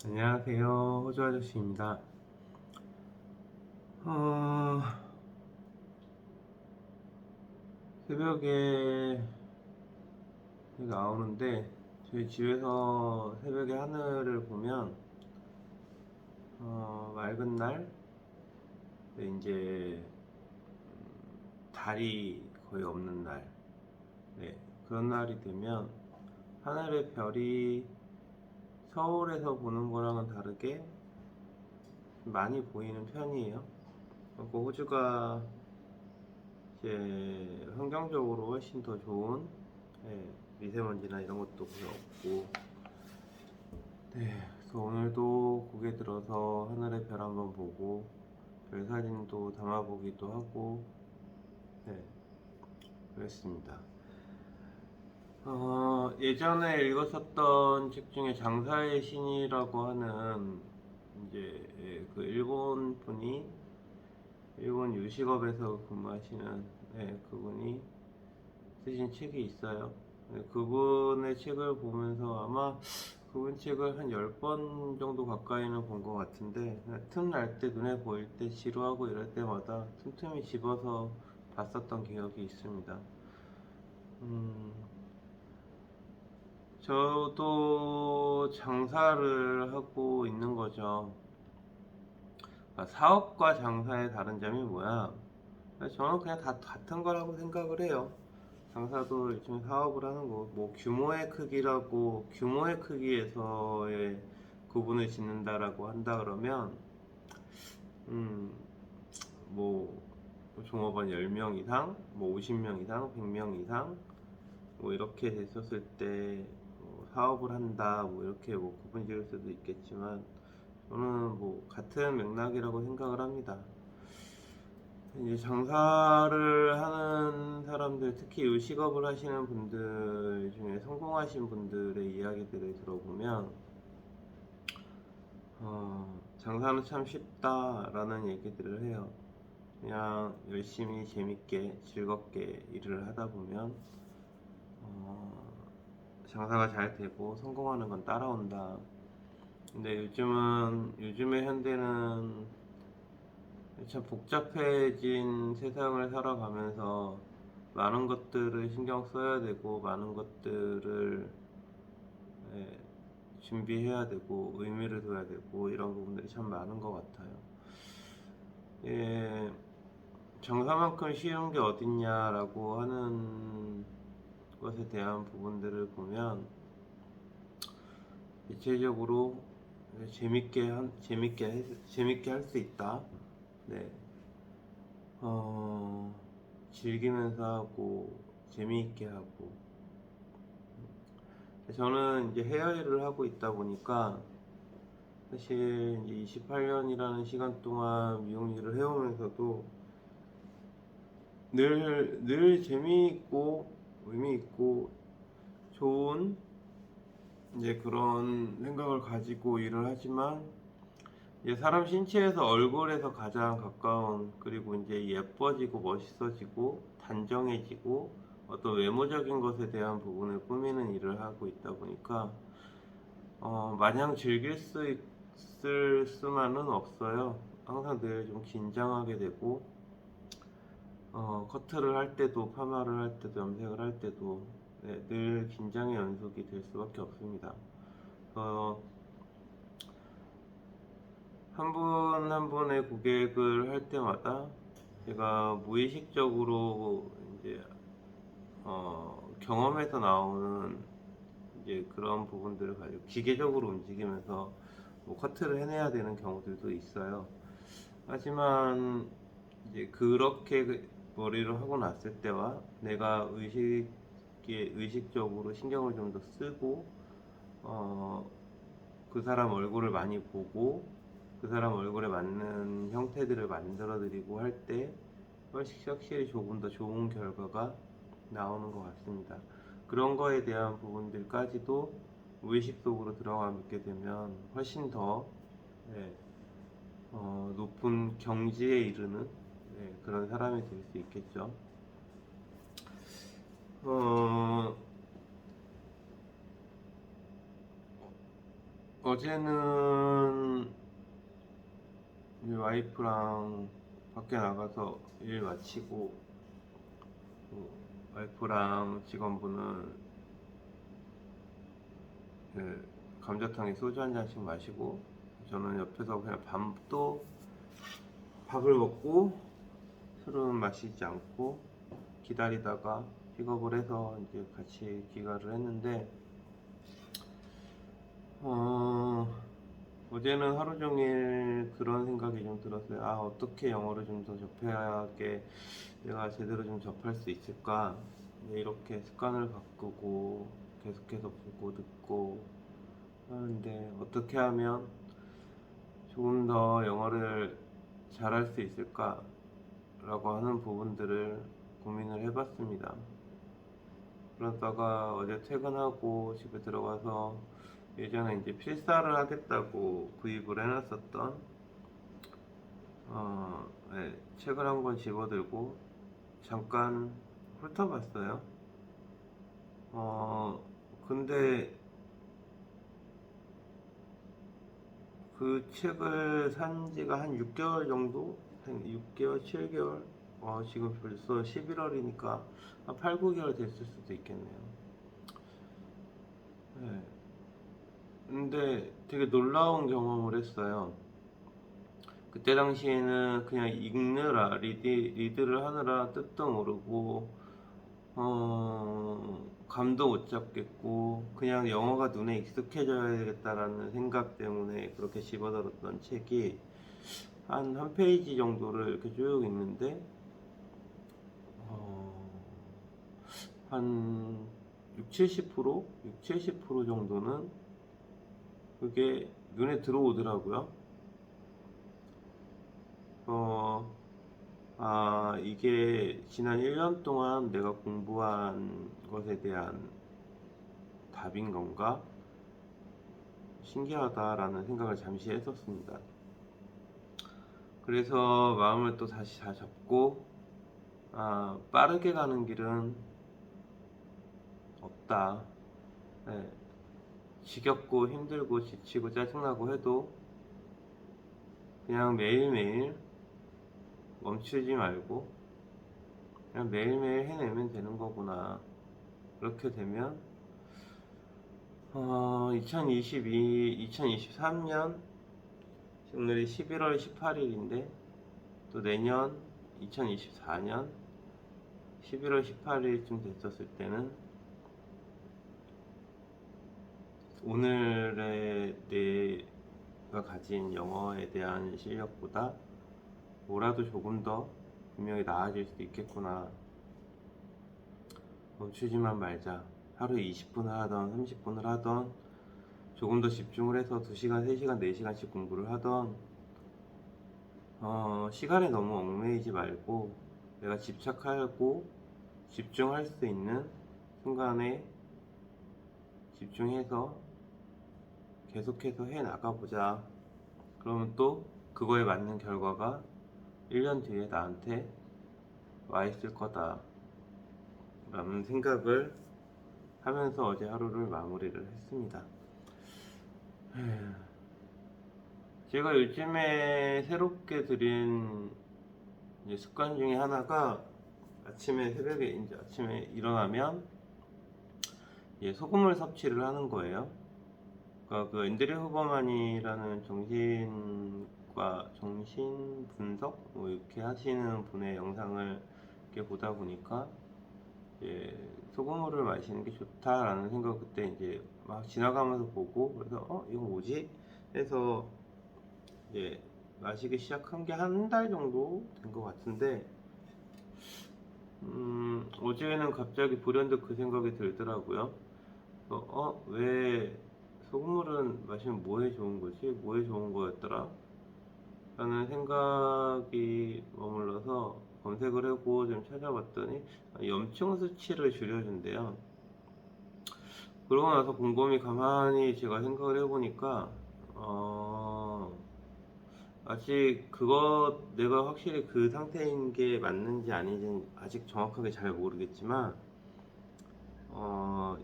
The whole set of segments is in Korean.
안녕하세요. 호주 아저씨입니다. 어, 새벽에 나오는데 저희 집에서 새벽에 하늘을 보면 맑은 날, 이제 달이 거의 없는 날, 그런 날이 되면 하늘의 별이 서울에서 보는 거랑은 다르게 많이 보이는 편이에요. 그리고 호주가 이제 환경적으로 훨씬 더 좋은, 미세먼지나 이런 것도 거의 없고, 그래서 오늘도 고개 들어서 하늘의 별 한번 보고 별 사진도 담아보기도 하고, 네, 그랬습니다. 예전에 읽었었던 책 중에 장사의 신이라고 하는 이제 그 일본 분이 일본 요식업에서 근무하시는, 그분이 쓰신 책이 있어요. 그분의 책을 보면서 아마 그분 책을 한 10번 정도 가까이는 본 것 같은데, 틈날 때 눈에 보일 때 지루하고 이럴 때마다 틈틈이 집어서 봤었던 기억이 있습니다. 음, 저도 장사를 하고 있는 거죠. 사업과 장사의 다른 점이 뭐야? 저는 그냥 다 같은 거라고 생각을 해요. 장사도 일종의 사업을 하는 거, 뭐 규모의 크기라고 규모의 크기에서의 구분을 짓는다라고 한다 그러면, 음, 뭐 종업원 10명 이상, 뭐 50명 이상, 100명 이상, 뭐 이렇게 됐었을 때뭐 사업을 한다, 뭐 이렇게 뭐 구분 지을 수도 있겠지만, 저는 뭐 같은 맥락이라고 생각을 합니다. 이제 장사를 하는 사람들, 특히 요식업을 하시는 분들 중에 성공하신 분들의 이야기들을 들어보면, 장사는 참 쉽다라는 얘기들을 해요. 그냥 열심히 재밌게 즐겁게 일을 하다 보면 어, 장사가 잘 되고 성공하는 건 따라온다. 근데 요즘의 현대는 참 복잡해진 세상을 살아가면서 많은 것들을 신경 써야 되고, 많은 것들을 예, 준비해야 되고, 의미를 둬야 되고, 이런 부분들이 참 많은 것 같아요. 예, 장사만큼 쉬운 게 어딨냐라고 하는 것에 대한 부분들을 보면, 대체적으로 재밌게 할 수 있다. 네. 어, 즐기면서 하고, 재미있게 하고. 저는 이제 헤어 일을 하고 있다 보니까, 사실 이제 28년이라는 시간 동안 미용 일을 해오면서도 늘 재미있고, 의미있고, 좋은 이제 그런 생각을 가지고 일을 하지만, 이제 사람 신체에서 얼굴에서 가장 가까운, 그리고 이제 예뻐지고 멋있어지고 단정해지고 어떤 외모적인 것에 대한 부분을 꾸미는 일을 하고 있다 보니까 마냥 즐길 수 있을 수만은 없어요. 항상 늘 좀 긴장하게 되고, 커트를 할 때도 파마를 할 때도 염색을 할 때도, 늘 긴장의 연속이 될 수밖에 없습니다. 어, 한 분 한 분의 고객을 할 때마다 제가 무의식적으로 이제 경험에서 나오는 이제 그런 부분들을 가지고 기계적으로 움직이면서 뭐 커트를 해내야 되는 경우들도 있어요. 하지만 이제 그렇게 머리를 하고 났을 때와 내가 의식적으로 신경을 좀 더 쓰고 어, 그 사람 얼굴을 많이 보고 그 사람 얼굴에 맞는 형태들을 만들어 드리고 할 때 확실히 조금 더 좋은 결과가 나오는 것 같습니다. 그런 거에 대한 부분들까지도 무의식 속으로 들어가게 되면 훨씬 더 네, 높은 경지에 이르는 그런 사람이 될 수 있겠죠. 어, 어제는 이제 와이프랑 밖에 나가서 일 마치고, 와이프랑 직원분은 감자탕에 소주 한 잔씩 마시고, 저는 옆에서 그냥 밥을 먹고 술은 마시지 않고 기다리다가 픽업을 해서 이제 같이 귀가를 했는데, 어제는 하루 종일 그런 생각이 좀 들었어요. 아, 어떻게 영어를 좀 더 접해야게 내가 제대로 좀 접할 수 있을까? 왜 이렇게 습관을 바꾸고 계속해서 보고 듣고 하는데 어떻게 하면 조금 더 영어를 잘할 수 있을까? 라고 하는 부분들을 고민을 해봤습니다. 그러다가 어제 퇴근하고 집에 들어가서 예전에 이제 필사를 하겠다고 구입을 해놨었던 책을 한 권 집어들고 잠깐 훑어봤어요. 근데 그 책을 산 지가 한 6개월 정도? 한 6개월, 7개월? 지금 벌써 11월이니까 한 8, 9개월 됐을 수도 있겠네요. 네. 근데 되게 놀라운 경험을 했어요. 그때 당시에는 그냥 읽느라, 리드를 하느라 뜻도 모르고, 감도 못 잡겠고, 그냥 영어가 눈에 익숙해져야 되겠다라는 생각 때문에 그렇게 집어들었던 책이 한 페이지 정도를 이렇게 쭉 읽는데, 한 6, 70% 정도는 그게 눈에 들어오더라고요. 이게 지난 1년 동안 내가 공부한 것에 대한 답인 건가? 신기하다라는 생각을 잠시 했었습니다. 그래서 마음을 또 다시 잘 잡고, 빠르게 가는 길은 없다. 네. 지겹고 힘들고 지치고 짜증나고 해도 그냥 매일매일 멈추지 말고 그냥 매일매일 해내면 되는 거구나. 그렇게 되면 2023년 오늘이 11월 18일인데 또 내년 2024년 11월 18일쯤 됐었을 때는 오늘의 내가 가진 영어에 대한 실력보다 뭐라도 조금 더 분명히 나아질 수도 있겠구나. 멈추지만 말자. 하루에 20분을 하던 30분을 하던 조금 더 집중을 해서 2시간, 3시간, 4시간씩 공부를 하던 시간에 너무 얽매이지 말고 내가 집착하고 집중할 수 있는 순간에 집중해서 계속해서 해 나가보자. 그러면 또 그거에 맞는 결과가 1년 뒤에 나한테 와 있을 거다 라는 생각을 하면서 어제 하루를 마무리를 했습니다. 제가 요즘에 새롭게 들인 습관 중에 하나가 새벽에 이제 아침에 일어나면 소금을 섭취를 하는 거예요. 그러니까 그 앤드류 후버만이라는 정신 분석 뭐 이렇게 하시는 분의 영상을 이렇게 보다 보니까 소금물을 마시는 게 좋다라는 생각 그때 이제 막 지나가면서 보고 그래서 이거 뭐지? 해서 이제 마시기 시작한 게 한 달 정도 된 것 같은데 어제는 갑자기 불현듯 그 생각이 들더라고요. 왜 소금물은 마시면 뭐에 좋은 거지? 뭐에 좋은 거였더라? 라는 생각이 머물러서 검색을 하고 좀 찾아봤더니 염증 수치를 줄여준대요. 그러고 나서 곰곰이 가만히 제가 생각을 해보니까 아직 내가 확실히 그 상태인 게 맞는지 아닌지 아직 정확하게 잘 모르겠지만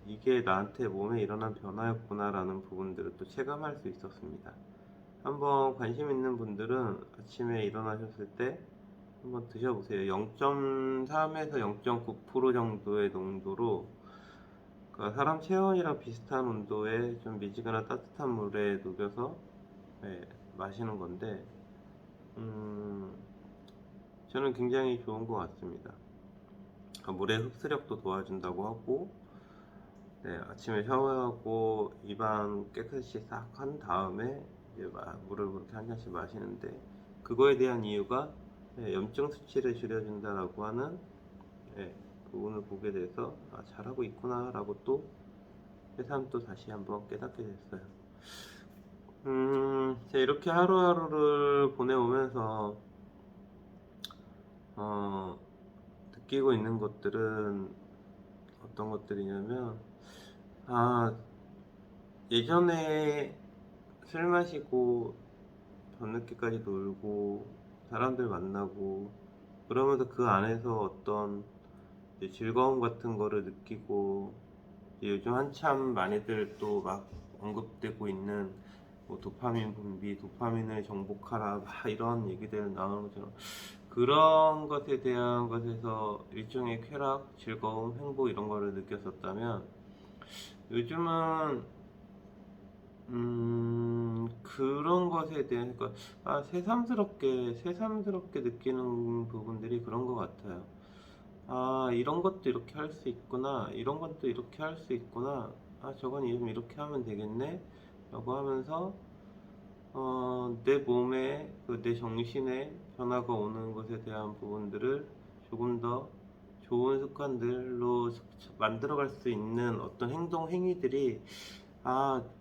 이게 나한테 몸에 일어난 변화였구나라는 부분들을 또 체감할 수 있었습니다. 한번 관심 있는 분들은 아침에 일어나셨을 때 한번 드셔보세요. 0.3에서 0.9% 정도의 농도로, 그러니까 사람 체온이랑 비슷한 온도에 좀 미지근한 따뜻한 물에 녹여서 네, 마시는 건데, 저는 굉장히 좋은 것 같습니다. 물의 흡수력도 도와준다고 하고, 네, 아침에 샤워하고 입안 깨끗이 싹 한 다음에 이제 물을 그렇게 한 잔씩 마시는데, 그거에 대한 이유가 염증 수치를 줄여준다라고 하는 부분을 보게 돼서 잘하고 있구나라고 또 새삼 또 다시 한번 깨닫게 됐어요. 제가 이렇게 하루하루를 보내오면서 느끼고 있는 것들은 어떤 것들이냐면, 예전에 술 마시고 밤늦게까지 놀고 사람들 만나고 그러면서 그 안에서 어떤 이제 즐거움 같은 거를 느끼고, 이제 요즘 한참 많이들 또 막 언급되고 있는 뭐 도파민 분비, 도파민을 정복하라, 막 이런 얘기들 나오는 것처럼 그런 것에 대한 것에서 일종의 쾌락, 즐거움, 행복 이런 거를 느꼈었다면, 요즘은 그런 것에 대한, 그러니까 새삼스럽게 느끼는 부분들이 그런 것 같아요. 이런 것도 이렇게 할 수 있구나, 이런 것도 이렇게 할 수 있구나, 저건 이렇게 하면 되겠네 라고 하면서 내 몸에, 내 정신에 변화가 오는 것에 대한 부분들을 조금 더 좋은 습관들로 만들어갈 수 있는 어떤 행동, 행위들이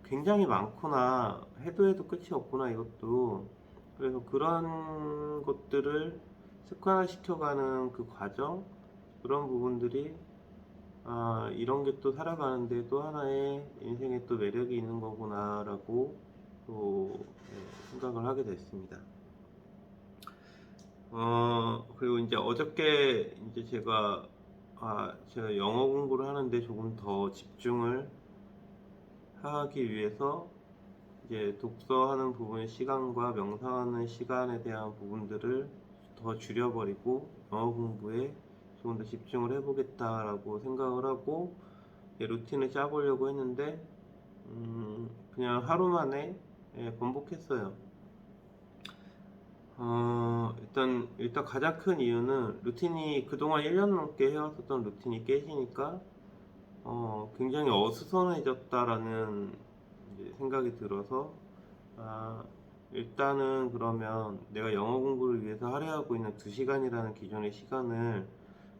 굉장히 많구나. 해도 끝이 없구나, 이것도. 그래서 그런 것들을 습관화 시켜가는 그 과정, 그런 부분들이, 이런 게 또 살아가는데 또 하나의 인생에 또 매력이 있는 거구나라고 또 생각을 하게 됐습니다. 그리고 이제 어저께 이제 제가 영어 공부를 하는데 조금 더 집중을 하기 위해서 이제 독서하는 부분의 시간과 명상하는 시간에 대한 부분들을 더 줄여버리고 영어 공부에 조금 더 집중을 해보겠다라고 생각을 하고 루틴을 짜보려고 했는데, 그냥 하루 만에 번복했어요. 일단 가장 큰 이유는 루틴이 그동안 1년 넘게 해왔었던 루틴이 깨지니까 굉장히 어수선해졌다라는 이제 생각이 들어서, 일단은 그러면 내가 영어 공부를 위해서 할애하고 있는 2시간이라는 기존의 시간을,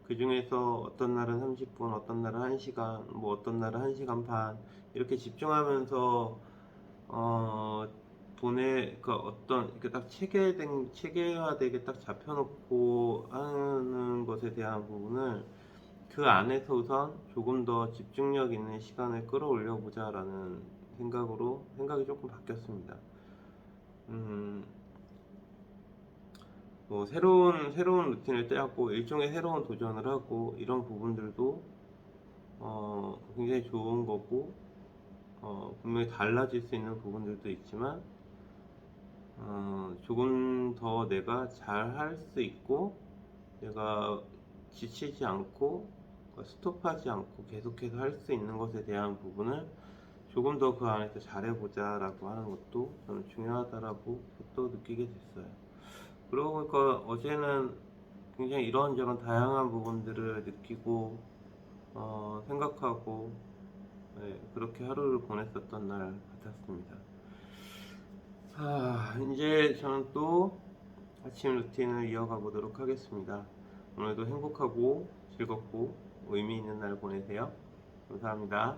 그 중에서 어떤 날은 30분, 어떤 날은 1시간, 뭐 어떤 날은 1시간 반 이렇게 집중하면서 그 어떤 이렇게 딱 체계화되게 딱 잡혀놓고 하는 것에 대한 부분을 그 안에서 우선 조금 더 집중력 있는 시간을 끌어올려 보자라는 생각이 조금 바뀌었습니다. 음, 뭐 새로운 루틴을 짜고 일종의 새로운 도전을 하고 이런 부분들도 굉장히 좋은 거고, 분명히 달라질 수 있는 부분들도 있지만, 조금 더 내가 잘 할 수 있고, 내가 지치지 않고 스톱하지 않고 계속해서 할 수 있는 것에 대한 부분을 조금 더 그 안에서 잘해보자 라고 하는 것도 저는 중요하다라고 또 느끼게 됐어요. 그러고 보니까 어제는 굉장히 이런저런 다양한 부분들을 느끼고 생각하고, 그렇게 하루를 보냈었던 날 같았습니다. 이제 저는 또 아침 루틴을 이어가 보도록 하겠습니다. 오늘도 행복하고 즐겁고 의미 있는 날 보내세요. 감사합니다.